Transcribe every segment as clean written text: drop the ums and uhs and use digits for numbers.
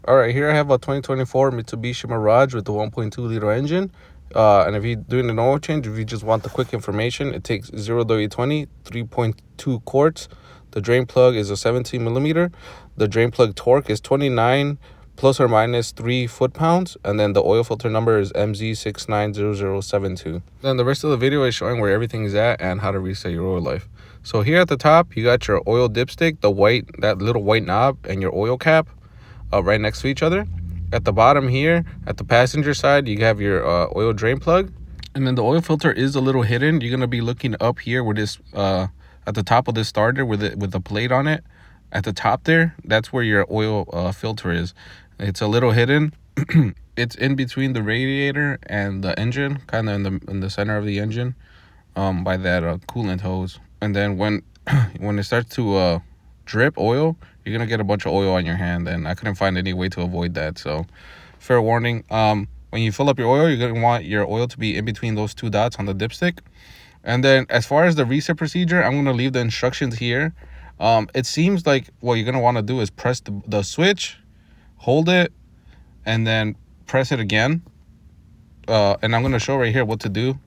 All right, here I have a 2024 Mitsubishi Mirage with the 1.2 liter engine. And if you're doing an oil change, if you just want the quick information, it takes 0 to 3.2 quarts. The drain plug is a 17 millimeter. The drain plug torque is 29 plus or minus 3 foot-pounds. And then the oil filter number is MZ690072. Then the rest of the video is showing where everything is at and how to reset your oil life. So here at the top, you got your oil dipstick, that little white knob, and your oil cap. Right next to each other. At the bottom here, at the passenger side, you have your oil drain plug. And then the oil filter is a little hidden. You're going to be looking up here where this, at the top of this starter with the plate on it. At the top there, that's where your oil filter is. It's a little hidden. It's in between the radiator and the engine, kind of in the center of the engine, by that coolant hose. And then when it starts to drip oil, you're gonna get a bunch of oil on your hand, and I couldn't find any way to avoid that. So fair warning, when you fill up your oil, you're gonna want your oil to be in between those two dots on the dipstick. And then as far as the reset procedure, I'm gonna leave the instructions here. It seems like what you're gonna want to do is press the switch, hold it, and then press it again. And I'm gonna show right here what to do.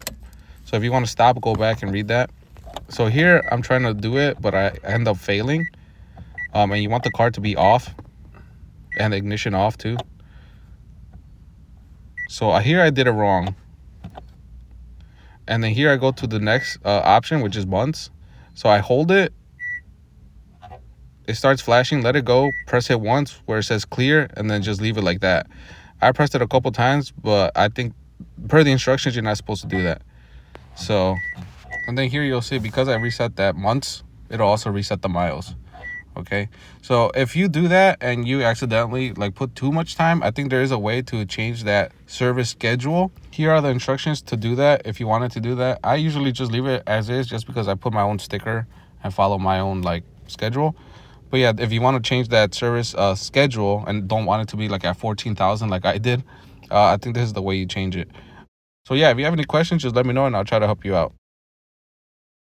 So if you want to stop, go back and read that. So here I'm trying to do it, but I end up failing. And you want the car to be off and the ignition off too. So here I did it wrong. And then here I go to the next option, which is months. So I hold it. It starts flashing, let it go, press it once where it says clear, and then just leave it like that. I pressed it a couple times, but I think per the instructions, you're not supposed to do that. So, and then here you'll see, because I reset that months, it'll also reset the miles. Okay, so if you do that and you accidentally put too much time, I think there is a way to change that service schedule. Here are the instructions to do that if you wanted to do that. I usually just leave it as is, just because I put my own sticker and follow my own schedule. But yeah, if you want to change that service schedule and don't want it to be at 14,000 like I did, I think this is the way you change it. So yeah, if you have any questions, just let me know and I'll try to help you out.